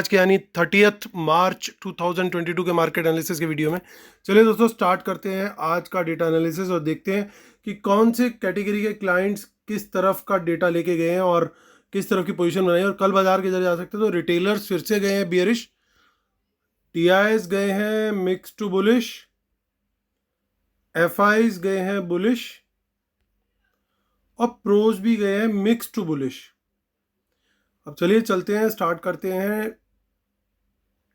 आज के यानी 30 मार्च 2022 के मार्केट एनालिसिस के वीडियो में। चलिए दोस्तों स्टार्ट करते हैं आज का डेटा एनालिसिस और देखते हैं कि कौन से कैटेगरी के क्लाइंट्स किस तरफ का डेटा लेके गए हैं और किस तरफ की पोजीशन बनाई है। और कल बाजार के जरिए आ सकते हैं तो रिटेलर्स फिर से गए हैं बियरिश, टीआईएस गए हैं मिक्स टू बुलिश, एफआईज गए हैं बुलिश और प्रोज भी गए हैं मिक्स टू बुलिश। अब चलिए चलते हैं, स्टार्ट करते हैं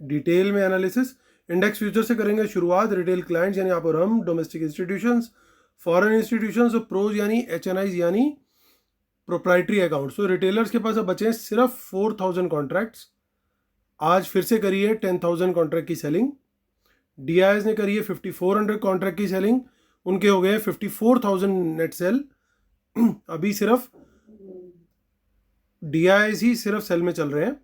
डिटेल में एनालिसिस। इंडेक्स फ्यूचर से करेंगे शुरुआत। रिटेल क्लाइंट्स यानी आप और हम, डोमेस्टिक इंस्टीट्यूशंस, फॉरेन इंस्टीट्यूशंस और प्रोज यानी एचएनआईज यानी प्रोप्राइटरी अकाउंट्स। तो रिटेलर्स के पास अब बचे हैं सिर्फ 4000 कॉन्ट्रैक्ट्स। आज फिर से करी है 10,000 कॉन्ट्रैक्ट की सेलिंग। डीआईएस ने करी है 5400 कॉन्ट्रैक्ट की सेलिंग, उनके हो गए 54,000 नेट सेल। अभी सिर्फ डीआईएस ही सिर्फ सेल में चल रहे हैं।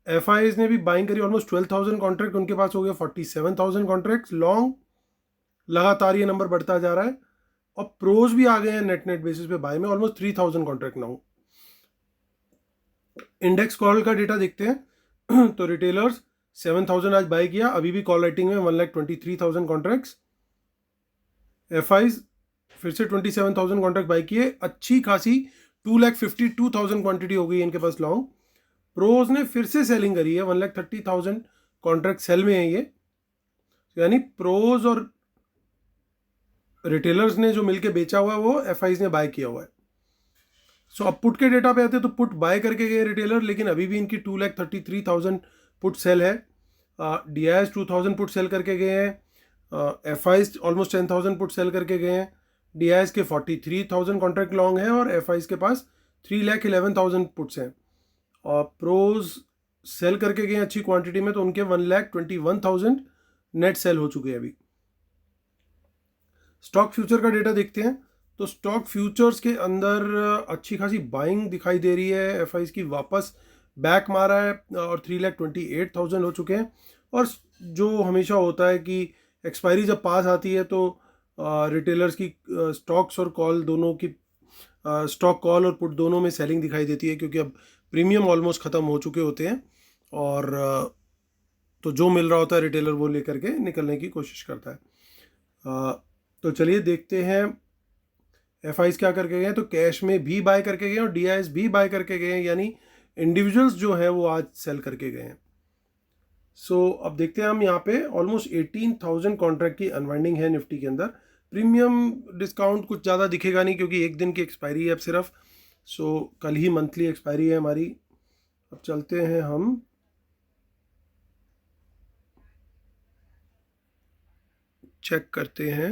एफआईएस ने भी बाइंग करी ऑलमोस्ट 12,000 कॉन्ट्रैक्ट, उनके पास हो गया 47,000 कॉन्ट्रैक्ट लॉन्ग। लगातार ये नंबर बढ़ता जा रहा है और प्रोज भी आ गए हैं नेट बेसिस पे बाय में almost 3,000 contract now. Index call का डेटा देखते हैं तो रिटेलर्स 7,000 आज बाय किया, अभी भी कॉल राइटिंग में 1,23,000 कॉन्ट्रैक्ट्स। एफआईज फिर से 27,000 कॉन्ट्रैक्ट बाय किए, अच्छी खासी 2,52,000 क्वांटिटी हो गई इनके पास लॉन्ग। प्रोज ने फिर से सेलिंग करी है, 1,30,000 कॉन्ट्रैक्ट सेल में है ये, यानी प्रोज और रिटेलर्स ने जो मिलके बेचा हुआ है वो एफआईज ने बाय किया हुआ है। सो अब पुट के डेटा पे आते हैं तो पुट बाय करके गए रिटेलर, लेकिन अभी भी इनकी 2,33,000 पुट सेल है। डीआईएस 2,000 पुट सेल करके गए हैं, एफआईज ऑलमोस्ट 10,000 पुट सेल करके गए हैं। डीआईएस के 43,000 कॉन्ट्रैक्ट लॉन्ग है और एफआईज के पास 3,11,000 पुट्स हैं। और प्रोज सेल करके गए अच्छी क्वांटिटी में, तो उनके 1,21,000 नेट सेल हो चुके हैं अभी। स्टॉक फ्यूचर का डेटा देखते हैं तो स्टॉक फ्यूचर्स के अंदर अच्छी खासी बाइंग दिखाई दे रही है। एफआईज की वापस बैक मारा है और 3,28,000 हो चुके हैं। और जो हमेशा होता है कि एक्सपायरी जब पास आती है तो रिटेलर्स की स्टॉक्स और कॉल दोनों की, स्टॉक कॉल और पुट दोनों में सेलिंग दिखाई देती है, क्योंकि अब प्रीमियम ऑलमोस्ट ख़त्म हो चुके होते हैं और तो जो मिल रहा होता है रिटेलर वो लेकर के निकलने की कोशिश करता है। तो चलिए देखते हैं एफआईज क्या करके गए। तो कैश में भी बाय करके गए और डीआईएस भी बाय करके गए, यानी इंडिविजुअल्स जो है वो आज सेल करके गए हैं। सो अब देखते हैं हम यहाँ पे ऑलमोस्ट 18,000 कॉन्ट्रैक्ट की अनवाइंडिंग है निफ्टी के अंदर। प्रीमियम डिस्काउंट कुछ ज़्यादा दिखेगा नहीं क्योंकि एक दिन की एक्सपायरी है अब सिर्फ। सो कल ही मंथली एक्सपायरी है हमारी। अब चलते हैं हम चेक करते हैं।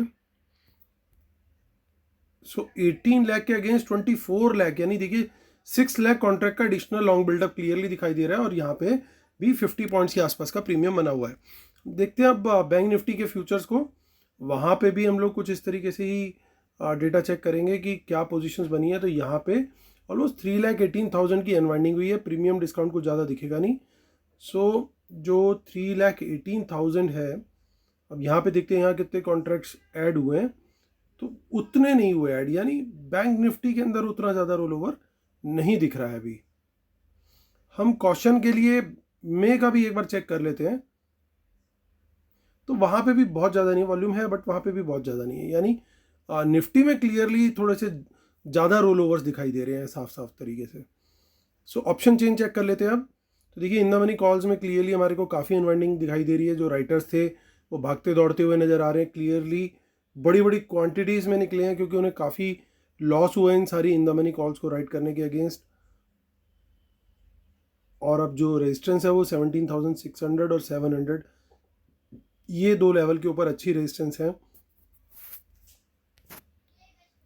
सो 18 लाख के अगेंस्ट 24 लाख, यानी देखिए 6 लाख कॉन्ट्रैक्ट का एडिशनल लॉन्ग बिल्डअप क्लियरली दिखाई दे रहा है और यहाँ पे भी 50 पॉइंट्स के आसपास का प्रीमियम बना हुआ है। देखते हैं अब बैंक निफ्टी के फ्यूचर्स को, वहाँ पे भी हम लोग कुछ इस तरीके से ही डेटा चेक करेंगे कि क्या पोजीशंस बनी है। तो यहाँ पे ऑलमोस्ट 3,18,000 की अनवाइंडिंग हुई है, प्रीमियम डिस्काउंट कुछ ज़्यादा दिखेगा नहीं। सो जो 3,18,000 है, अब यहाँ पे देखते हैं यहाँ कितने कॉन्ट्रैक्ट्स ऐड हुए हैं, तो उतने नहीं हुए ऐड, यानी बैंक निफ्टी के अंदर उतना ज़्यादा रोल ओवर नहीं दिख रहा है अभी। हम कॉशन के लिए मे का भी एक बार चेक कर लेते हैं, तो वहाँ पे भी बहुत ज़्यादा नहीं वॉल्यूम है, बट वहाँ पे भी बहुत ज़्यादा नहीं है, यानी निफ्टी में क्लियरली थोड़े से ज़्यादा रोल ओवर्स दिखाई दे रहे हैं साफ साफ तरीके से। सो ऑप्शन चेन चेक कर लेते हैं अब। तो देखिए इन द मनी कॉल्स में क्लियरली हमारे को काफ़ी अनवाइंडिंग दिखाई दे रही है। जो राइटर्स थे वो भागते दौड़ते हुए नज़र आ रहे हैं, क्लियरली बड़ी बड़ी क्वांटिटीज़ में निकले हैं क्योंकि उन्हें काफ़ी लॉस हुआ है इन सारी इन द मनी कॉल्स को राइट करने के अगेंस्ट। और अब जो रेजिस्टेंस है वो 17,600 और 700, ये दो लेवल के ऊपर अच्छी रेजिस्टेंस है।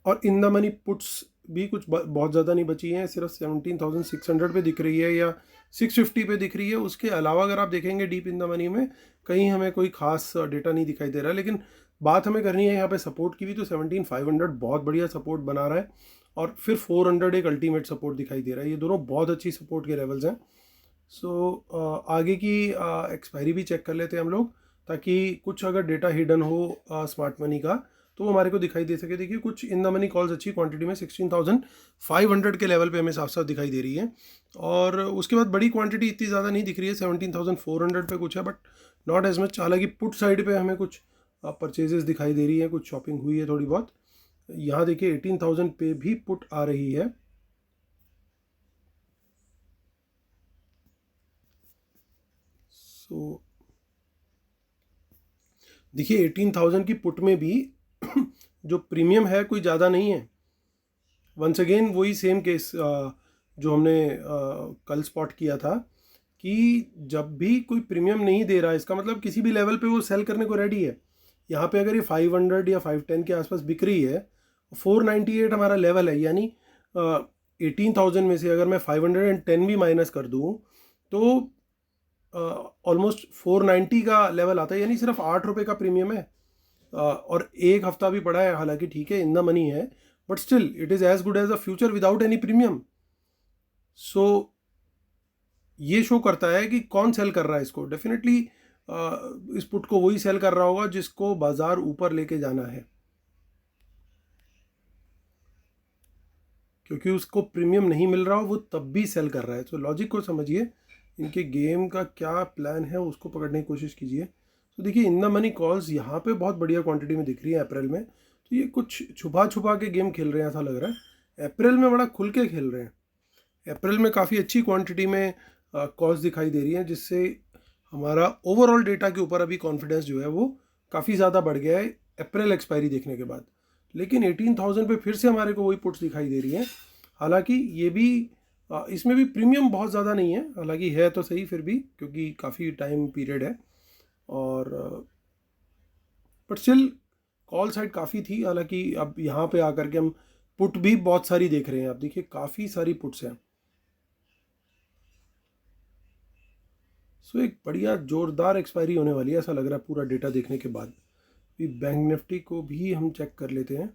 और इन द मनी पुट्स भी कुछ बहुत ज़्यादा नहीं बची हैं, सिर्फ 17,600 पे दिख रही है या 650 पे दिख रही है। उसके अलावा अगर आप देखेंगे डीप इन द मनी में कहीं हमें कोई खास डेटा नहीं दिखाई दे रहा है। लेकिन बात हमें करनी है यहाँ पे सपोर्ट की भी, तो 17,500 बहुत बढ़िया सपोर्ट बना रहा है और फिर 400 एक अल्टीमेट सपोर्ट दिखाई दे रहा है। ये दोनों बहुत अच्छी सपोर्ट के लेवल्स हैं। सो आगे की एक्सपायरी भी चेक कर लेते हैं हम लोग, ताकि कुछ अगर डेटा हिडन हो स्मार्ट मनी का तो वो हमारे को दिखाई दे सके। देखिए कुछ इन द मनी कॉल्स अच्छी क्वांटिटी में 16,500 के लेवल पे हमें साफ साफ दिखाई दे रही है, और उसके बाद बड़ी क्वांटिटी इतनी ज़्यादा नहीं दिख रही है, 17,400 पे कुछ है, बट नॉट एज मच। हालांकि पुट साइड पे हमें कुछ परचेजेस दिखाई दे रही है, कुछ शॉपिंग हुई है थोड़ी बहुत। यहाँ देखिए 18,000 पे भी पुट आ रही है। सो देखिए 18,000 की पुट में भी जो प्रीमियम है कोई ज़्यादा नहीं है। वंस अगेन वही सेम केस जो हमने कल स्पॉट किया था कि जब भी कोई प्रीमियम नहीं दे रहा, इसका मतलब किसी भी लेवल पे वो सेल करने को रेडी है। यहाँ पे अगर ये 500 या 510 के आसपास बिक रही है, 498 हमारा लेवल है, यानी 18,000 में से अगर मैं 510 भी माइनस कर दूँ तो ऑलमोस्ट 490 का लेवल आता है, यानी सिर्फ 8 रुपये का प्रीमियम है। और एक हफ्ता भी पड़ा है, हालांकि ठीक है इन द मनी है, but still it is as good as a future without any premium. So ये शो करता है कि कौन सेल कर रहा है इसको। डेफिनेटली इस पुट को वही सेल कर रहा होगा जिसको बाजार ऊपर लेके जाना है, क्योंकि उसको प्रीमियम नहीं मिल रहा हो वो तब भी सेल कर रहा है। तो लॉजिक को समझिए, इनके गेम का क्या प्लान है उसको पकड़ने की कोशिश कीजिए। तो देखिए इन द मनी कॉल्स यहाँ पे बहुत बढ़िया क्वांटिटी में दिख रही है अप्रैल में। तो ये कुछ छुपा छुपा के गेम खेल रहे हैं ऐसा लग रहा है, अप्रैल में बड़ा खुल के खेल रहे हैं। अप्रैल में काफ़ी अच्छी क्वांटिटी में कॉल्स दिखाई दे रही हैं, जिससे हमारा ओवरऑल डेटा के ऊपर अभी कॉन्फिडेंस जो है वो काफ़ी ज़्यादा बढ़ गया है अप्रैल एक्सपायरी देखने के बाद। लेकिन 18,000 पे फिर से हमारे को वही पुट्स दिखाई दे रही हैं। हालांकि ये भी इसमें भी प्रीमियम बहुत ज़्यादा नहीं है, हालांकि है तो सही फिर भी, क्योंकि काफ़ी टाइम पीरियड है, और बट स्टिल कॉल साइड काफ़ी थी। हालांकि अब यहाँ पे आकर के हम पुट भी बहुत सारी देख रहे हैं। अब देखिए काफ़ी सारी पुट्स हैं। सो एक बढ़िया जोरदार एक्सपायरी होने वाली है ऐसा लग रहा है पूरा डेटा देखने के बाद। भी बैंक निफ्टी को भी हम चेक कर लेते हैं।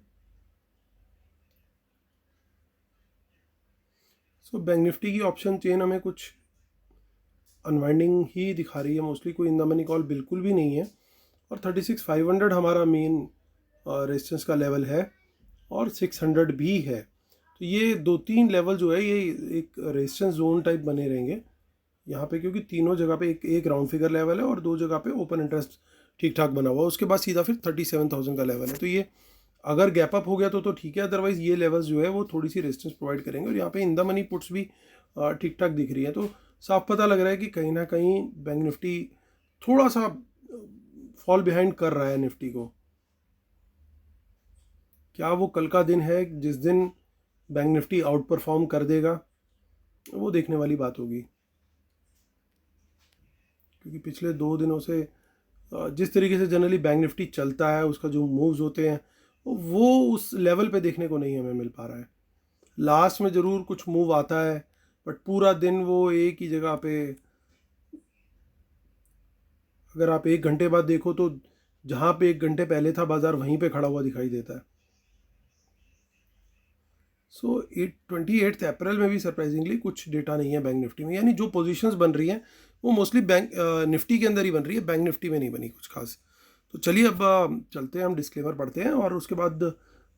सो बैंक निफ्टी की ऑप्शन चेन हमें कुछ अनवाइंडिंग ही दिखा रही है मोस्टली, कोई इन द मनी कॉल बिल्कुल भी नहीं है। और 36,500 हमारा मेन रेजिस्टेंस का लेवल है, और 600 भी है। तो ये 2-3 लेवल जो है ये एक रेजिस्टेंस जोन टाइप बने रहेंगे यहाँ पे, क्योंकि तीनों जगह पे एक राउंड फिगर लेवल है और 2 जगह पे ओपन इंटरेस्ट ठीक ठाक बना हुआ है। उसके बाद सीधा फिर 37,000 का लेवल है। तो ये अगर गैप अप हो गया तो ठीक है, अदरवाइज ये लेवल्स जो है वो थोड़ी सी रेजिस्टेंस प्रोवाइड करेंगे। और यहाँ पे इन द मनी पुट्स भी ठीक ठाक दिख रही है। तो साफ पता लग रहा है कि कहीं ना कहीं बैंक निफ्टी थोड़ा सा फॉल बिहाइंड कर रहा है निफ्टी को। क्या वो कल का दिन है जिस दिन बैंक निफ्टी आउट परफॉर्म कर देगा, वो देखने वाली बात होगी। क्योंकि पिछले 2 दिनों से जिस तरीके से जनरली बैंक निफ्टी चलता है, उसका जो मूव्स होते हैं वो उस लेवल पे देखने को नहीं हमें मिल पा रहा है। लास्ट में ज़रूर कुछ मूव आता है, बट पूरा दिन वो एक ही जगह पे, अगर आप 1 घंटे बाद देखो तो जहाँ पे 1 घंटे पहले था बाजार वहीं पे खड़ा हुआ दिखाई देता है। सो 28 अप्रैल में भी सरप्राइजिंगली कुछ डेटा नहीं है बैंक निफ्टी में, यानी जो पोजीशंस बन रही हैं वो मोस्टली बैंक निफ्टी के अंदर ही बन रही है, बैंक निफ्टी में नहीं बनी कुछ खास। तो चलिए अब चलते हैं, हम डिस्क्लेमर पढ़ते हैं और उसके बाद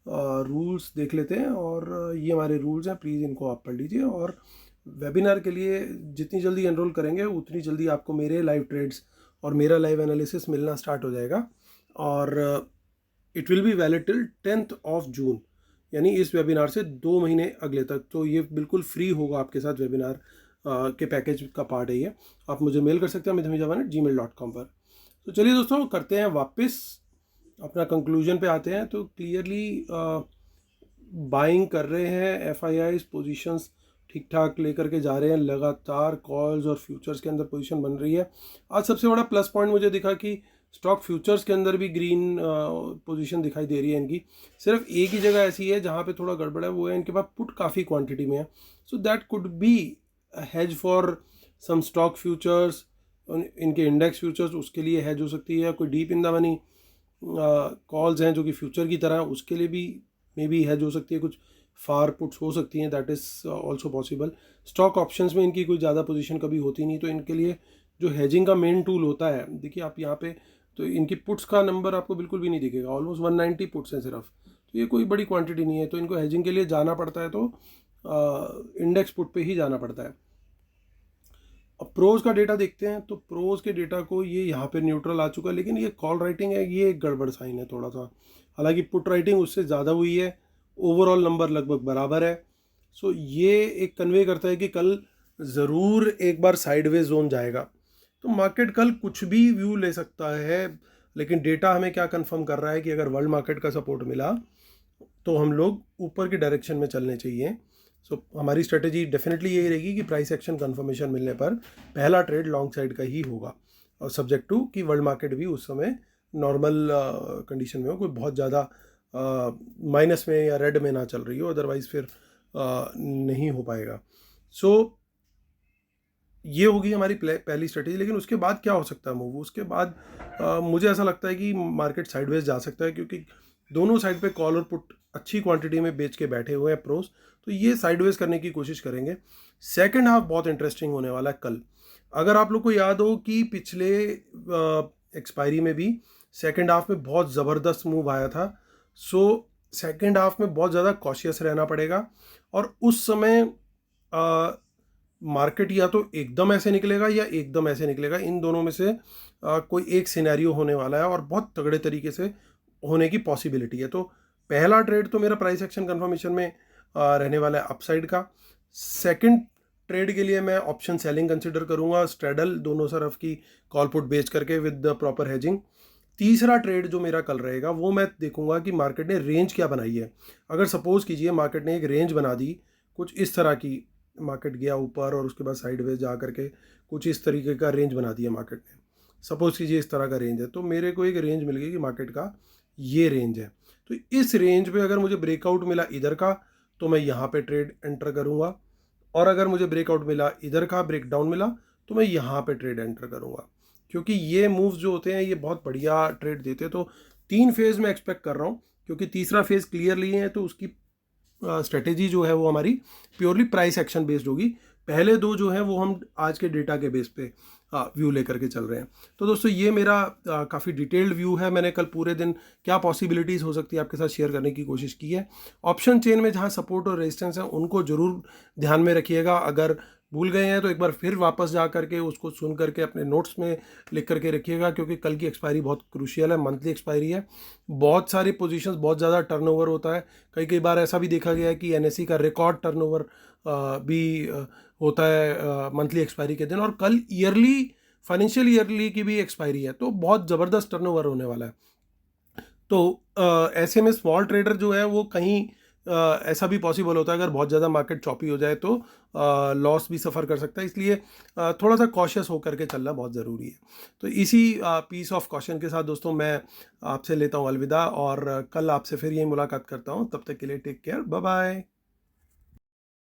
रूल्स देख लेते हैं। और ये हमारे रूल्स हैं, प्लीज़ इनको आप पढ़ लीजिए। और वेबिनार के लिए जितनी जल्दी एनरोल करेंगे उतनी जल्दी आपको मेरे लाइव ट्रेड्स और मेरा लाइव एनालिसिस मिलना स्टार्ट हो जाएगा। और it will be valid till 10 जून, यानी इस वेबिनार से 2 महीने अगले तक। तो ये बिल्कुल फ्री होगा आपके साथ, वेबिनार के पैकेज का पार्ट है ये। आप मुझे मेल कर सकते हैं mithunjawan@gmail.com पर। तो चलिए दोस्तों करते हैं वापस अपना कंक्लूजन पे आते हैं। तो क्लियरली बाइंग कर रहे हैं, FIIs पोजीशंस ठीक ठाक लेकर के जा रहे हैं, लगातार कॉल्स और फ्यूचर्स के अंदर पोजीशन बन रही है। आज सबसे बड़ा प्लस पॉइंट मुझे दिखा कि स्टॉक फ्यूचर्स के अंदर भी ग्रीन पोजीशन दिखाई दे रही है इनकी। सिर्फ एक ही जगह ऐसी है जहाँ पे थोड़ा गड़बड़ है, वो है इनके पास पुट काफ़ी क्वांटिटी में है। So that could be hedge for some stock futures, इनके इंडेक्स फ्यूचर्स उसके लिए हेज हो सकती है। कोई deep in the money calls हैं जो कि फ्यूचर की तरह, उसके लिए भी मे बी हेज हो सकती है, कुछ फार पुट्स हो सकती हैं, that is also possible. Stock options में इनकी कोई ज़्यादा पोजीशन कभी होती नहीं, तो इनके लिए जो हेजिंग का मेन टूल होता है, देखिए आप यहाँ पे तो इनकी पुट्स का नंबर आपको बिल्कुल भी नहीं दिखेगा, ऑलमोस्ट 190 पुट्स हैं सिर्फ। तो ये कोई बड़ी क्वांटिटी नहीं है, तो इनको हेजिंग के लिए जाना पड़ता है तो इंडेक्स पुट पे ही जाना पड़ता है। अब प्रोज का डेटा देखते हैं, तो प्रोज के डेटा को ये यहाँ पे न्यूट्रल आ चुका है, लेकिन ये कॉल राइटिंग है, ये एक गड़बड़ साइन है थोड़ा सा। हालांकि पुट राइटिंग उससे ज़्यादा हुई है, ओवरऑल नंबर लगभग बराबर है। सो ये एक कन्वे करता है कि कल ज़रूर एक बार साइडवेज जोन जाएगा। तो मार्केट कल कुछ भी व्यू ले सकता है, लेकिन डेटा हमें क्या कंफर्म कर रहा है कि अगर वर्ल्ड मार्केट का सपोर्ट मिला तो हम लोग ऊपर की डायरेक्शन में चलने चाहिए। सो हमारी स्ट्रेटेजी डेफिनेटली यही रहेगी कि प्राइस एक्शन कंफर्मेशन मिलने पर पहला ट्रेड लॉन्ग साइड का ही होगा, और सब्जेक्ट टू कि वर्ल्ड मार्केट भी उस समय नॉर्मल कंडीशन में हो, कोई बहुत ज़्यादा माइनस में या रेड में ना चल रही हो, अदरवाइज फिर नहीं हो पाएगा। सो ये होगी हमारी पहली स्ट्रेटेजी। लेकिन उसके बाद क्या हो सकता है मूव? उसके बाद मुझे ऐसा लगता है कि मार्केट साइडवेज जा सकता है, क्योंकि दोनों साइड पे कॉल और पुट अच्छी क्वांटिटी में बेच के बैठे हुए हैं प्रोस, तो ये साइडवेज करने की कोशिश करेंगे। सेकंड हाफ बहुत इंटरेस्टिंग होने वाला है कल। अगर आप लोग को याद हो कि पिछले एक्सपायरी में भी सेकंड हाफ में बहुत ज़बरदस्त मूव आया था, सो सेकंड हाफ में बहुत ज़्यादा कॉशियस रहना पड़ेगा। और उस समय मार्केट या तो एकदम ऐसे निकलेगा या एकदम ऐसे निकलेगा, इन दोनों में से कोई एक सिनेरियो होने वाला है, और बहुत तगड़े तरीके से होने की पॉसिबिलिटी है। तो पहला ट्रेड तो मेरा प्राइस एक्शन कंफर्मेशन में रहने वाला है अपसाइड का। सेकंड ट्रेड के लिए मैं ऑप्शन सेलिंग कंसिडर करूंगा, स्ट्रेडल दोनों तरफ की कॉल पुट बेच करके विद द प्रॉपर हेजिंग। तीसरा ट्रेड जो मेरा कल रहेगा वो मैं देखूंगा कि मार्केट ने रेंज क्या बनाई है। अगर सपोज कीजिए मार्केट ने एक रेंज बना दी कुछ इस तरह की, मार्केट गया ऊपर और उसके बाद साइडवेज जा करके कुछ इस तरीके का रेंज बना दिया मार्केट ने, सपोज कीजिए इस तरह का रेंज है, तो मेरे को एक रेंज मिल गई कि मार्केट का ये रेंज है। तो इस रेंज पे अगर मुझे ब्रेकआउट मिला इधर का तो मैं यहाँ पे ट्रेड एंटर करूँगा, और अगर मुझे ब्रेकआउट मिला इधर का, ब्रेकडाउन मिला, तो मैं यहाँ पे ट्रेड एंटर करूँगा, क्योंकि ये मूव्स जो होते हैं ये बहुत बढ़िया ट्रेड देते हैं। तो 3 फेज़ में एक्सपेक्ट कर रहा हूँ, क्योंकि तीसरा फेज़ क्लियरली है, तो उसकी स्ट्रेटेजी जो है वो हमारी प्योरली प्राइस एक्शन बेस्ड होगी। पहले दो जो है वो हम आज के डेटा के बेस पे व्यू लेकर के चल रहे हैं। तो दोस्तों ये मेरा काफ़ी डिटेल्ड व्यू है। मैंने कल पूरे दिन क्या पॉसिबिलिटीज़ हो सकती है आपके साथ शेयर करने की कोशिश की है। ऑप्शन चेन में जहाँ सपोर्ट और रेजिस्टेंस है उनको ज़रूर ध्यान में रखिएगा। अगर भूल गए हैं तो एक बार फिर वापस जा करके उसको सुन करके अपने नोट्स में लिख करके रखिएगा, क्योंकि कल की एक्सपायरी बहुत क्रूशियल है, मंथली एक्सपायरी है। बहुत सारी पोजीशंस, बहुत ज़्यादा टर्नओवर होता है। कई बार ऐसा भी देखा गया है कि एनएसई का रिकॉर्ड टर्नओवर भी होता है मंथली एक्सपायरी के दिन, और कल ईयरली फाइनेंशियल ईयरली की भी एक्सपायरी है, तो बहुत ज़बरदस्त टर्नओवर होने वाला है। तो ऐसे में स्मॉल ट्रेडर जो है वो कहीं ऐसा भी पॉसिबल होता है, अगर बहुत ज़्यादा मार्केट चॉपी हो जाए तो लॉस भी सफ़र कर सकता है। इसलिए थोड़ा सा कॉशियस होकर के चलना बहुत ज़रूरी है। तो इसी पीस ऑफ कॉशन के साथ दोस्तों मैं आपसे लेता हूँ अलविदा, और कल आपसे फिर यही मुलाकात करता हूँ। तब तक के लिए टेक केयर, बाय बाय।